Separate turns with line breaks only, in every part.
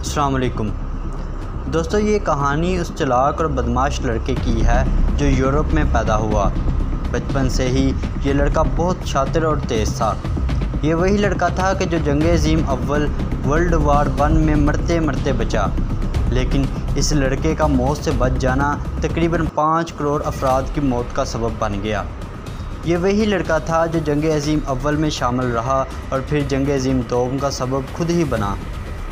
अस्सलाम वालेकुम दोस्तों, ये कहानी उस चालाक और बदमाश लड़के की है जो यूरोप में पैदा हुआ। बचपन से ही ये लड़का बहुत शातिर और तेज़ था। ये वही लड़का था कि जो जंग-ए-अज़ीम अव्वल वर्ल्ड वार 1 में मरते मरते बचा, लेकिन इस लड़के का मौत से बच जाना तकरीबन 5 करोड़ अफराद की मौत का सबब बन गया। ये वही लड़का था जो जंग-ए-अज़ीम अव्वल में शामिल रहा और फिर जंग-ए-अज़ीम 2 का सबब खुद ही बना।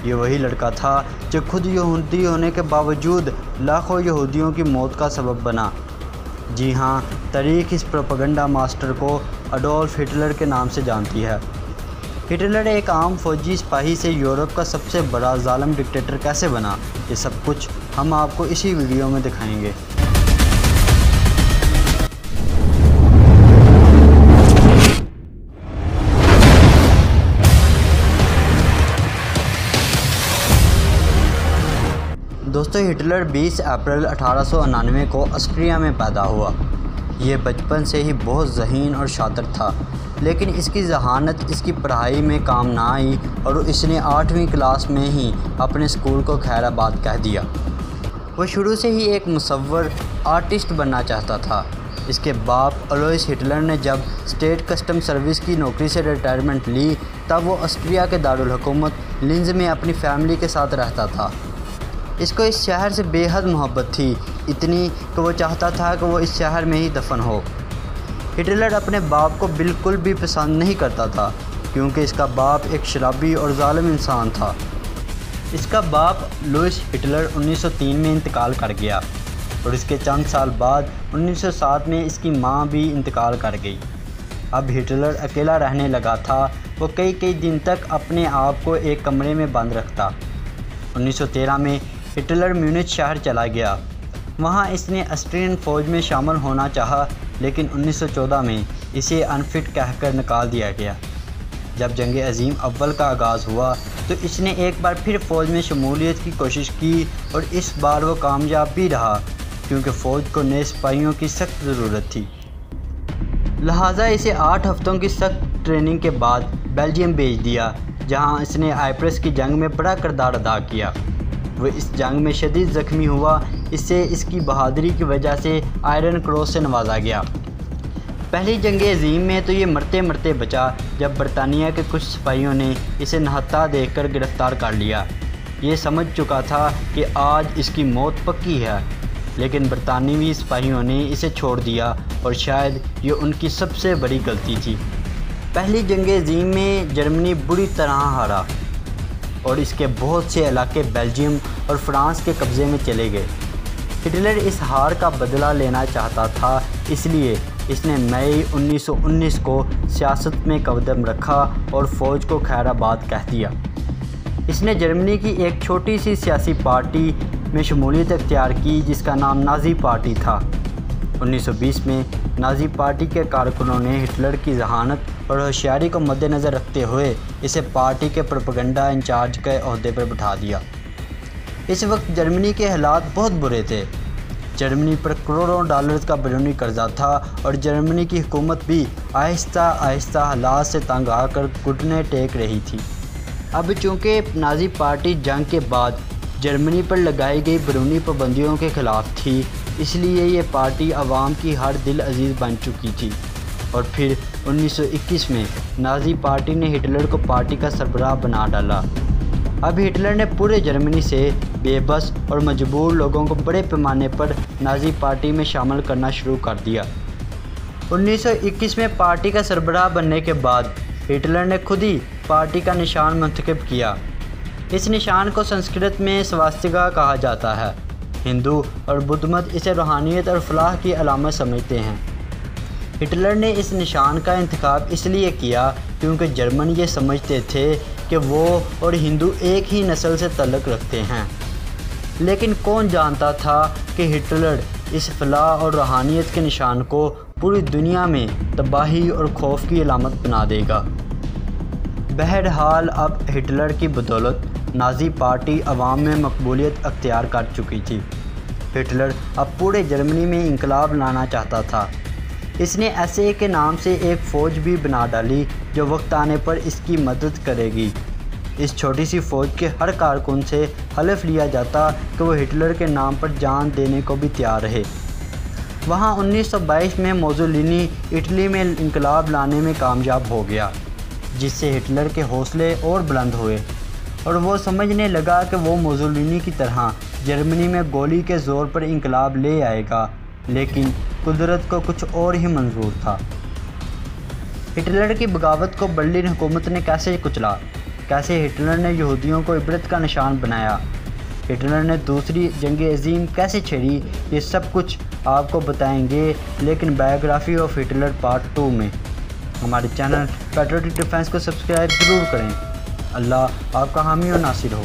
ये वही लड़का था जो खुद यहूदी होने के बावजूद लाखों यहूदियों की मौत का सबब बना। जी हाँ, तारीख़ इस प्रोपेगेंडा मास्टर को अडोल्फ हिटलर के नाम से जानती है। हिटलर एक आम फौजी सिपाही से यूरोप का सबसे बड़ा ज़ालिम डिक्टेटर कैसे बना, ये सब कुछ हम आपको इसी वीडियो में दिखाएंगे। दोस्तों, हिटलर 20 अप्रैल 1899 को ऑस्ट्रिया में पैदा हुआ। ये बचपन से ही बहुत ज़हीन और शातिर था, लेकिन इसकी जहानत इसकी पढ़ाई में काम ना आई और इसने 8वीं क्लास में ही अपने स्कूल को खैराबाद कह दिया। वो शुरू से ही एक मुसव्वर आर्टिस्ट बनना चाहता था। इसके बाप अलोइस हिटलर ने जब स्टेट कस्टम सर्विस की नौकरी से रिटायरमेंट ली, तब वो ऑस्ट्रिया के दारुल हुकूमत लिंज में अपनी फैमिली के साथ रहता था। इसको इस शहर से बेहद मोहब्बत थी, इतनी कि वो चाहता था कि वो इस शहर में ही दफन हो। हिटलर अपने बाप को बिल्कुल भी पसंद नहीं करता था, क्योंकि इसका बाप एक शराबी और ज़ालिम इंसान था। इसका बाप लुइस हिटलर 1903 में इंतकाल कर गया और इसके चंद साल बाद 1907 में इसकी मां भी इंतकाल कर गई। अब हिटलर अकेला रहने लगा था। वो कई दिन तक अपने आप को एक कमरे में बंद रखता। 1913 में हिटलर म्यूनिच शहर चला गया। वहाँ इसने ऑस्ट्रियन फ़ौज में शामिल होना चाहा, लेकिन 1914 में इसे अनफिट कहकर निकाल दिया गया। जब जंग-ए-अज़ीम अव्वल का आगाज़ हुआ तो इसने एक बार फिर फ़ौज में शमूलियत की कोशिश की और इस बार वो कामयाब भी रहा, क्योंकि फ़ौज को नए सिपाहियों की सख्त ज़रूरत थी। लिहाजा इसे 8 हफ्तों की सख्त ट्रेनिंग के बाद बेल्जियम भेज दिया, जहाँ इसने आइप्रस की जंग में बड़ा किरदार अदा किया। वो इस जंग में शदीद ज़ख्मी हुआ। इससे इसकी बहादुरी की वजह से आयरन क्रॉस से नवाजा गया। पहली जंग-ए-अज़ीम में तो ये मरते मरते बचा, जब बरतानिया के कुछ सिपाहियों ने इसे नहत्ता देखकर गिरफ़्तार कर लिया। ये समझ चुका था कि आज इसकी मौत पक्की है, लेकिन बरतानवी सिपाहियों ने इसे छोड़ दिया और शायद ये उनकी सबसे बड़ी गलती थी। पहली जंग-ए-अज़ीम में जर्मनी बुरी तरह हारा और इसके बहुत से इलाके बेल्जियम और फ्रांस के कब्ज़े में चले गए। हिटलर इस हार का बदला लेना चाहता था, इसलिए इसने मई 1919 को सियासत में कदम रखा और फ़ौज को खैराबाद कह दिया। इसने जर्मनी की एक छोटी सी सियासी पार्टी में शमूलियत अख्तियार की, जिसका नाम नाज़ी पार्टी था। 1920 में नाज़ी पार्टी के कारकुनों ने हिटलर की जहानत और होशियारी को मद्देनज़र रखते हुए इसे पार्टी के प्रोपेगेंडा इंचार्ज के ओहदे पर बिठा दिया। इस वक्त जर्मनी के हालात बहुत बुरे थे। जर्मनी पर करोड़ों डॉलर्स का बैरूनी कर्जा था और जर्मनी की हुकूमत भी आहिस्ता आहिस्ता हालात से तंग आकर घुटने टेक रही थी। अब चूँकि नाज़ी पार्टी जंग के बाद जर्मनी पर लगाई गई बैरूनी पाबंदियों के ख़िलाफ़ थी, इसलिए ये पार्टी आवाम की हर दिल अजीज़ बन चुकी थी। और फिर 1921 में नाज़ी पार्टी ने हिटलर को पार्टी का सरबराह बना डाला। अब हिटलर ने पूरे जर्मनी से बेबस और मजबूर लोगों को बड़े पैमाने पर नाज़ी पार्टी में शामिल करना शुरू कर दिया। 1921 में पार्टी का सरबराह बनने के बाद हिटलर ने खुद ही पार्टी का निशान मुंतखब किया। इस निशान को संस्कृत में स्वास्तिका कहा जाता है। हिंदू और बुद्ध मत इसे रूहानियत और फलाह की अलामत समझते हैं। हिटलर ने इस निशान का इंतखाब इसलिए किया क्योंकि जर्मन ये समझते थे कि वो और हिंदू एक ही नस्ल से ताल्लुक़ रखते हैं। लेकिन कौन जानता था कि हिटलर इस फलाह और रूहानियत के निशान को पूरी दुनिया में तबाही और खौफ की अलामत बना देगा। बहरहाल अब हिटलर की बदौलत नाज़ी पार्टी अवाम में मकबूलियत अख्तियार कर चुकी थी। हिटलर अब पूरे जर्मनी में इंकलाब लाना चाहता था। इसने एसए के नाम से एक फ़ौज भी बना डाली जो वक्त आने पर इसकी मदद करेगी। इस छोटी सी फ़ौज के हर कारकुन से हलफ लिया जाता कि वो हिटलर के नाम पर जान देने को भी तैयार रहे। वहाँ 1922 में मुसोलिनी इटली में इनकलाब लाने में कामयाब हो गया, जिससे हिटलर के हौसले और बुलंद हुए और वो समझने लगा कि वो मुसोलिनी की तरह जर्मनी में गोली के ज़ोर पर इनकलाब ले आएगा, लेकिन कुदरत को कुछ और ही मंजूर था। हिटलर की बगावत को बर्लिन हुकूमत ने कैसे कुचला, कैसे हिटलर ने यहूदियों को इबरत का निशान बनाया, हिटलर ने दूसरी जंग अज़ीम कैसे छेड़ी, ये सब कुछ आपको बताएंगे, लेकिन बायोग्राफी ऑफ हिटलर पार्ट 2 में। हमारे चैनल पैट्रियोटिक डिफेंस को सब्सक्राइब ज़रूर करें। अल्लाह आपका हामी और नासिर हो।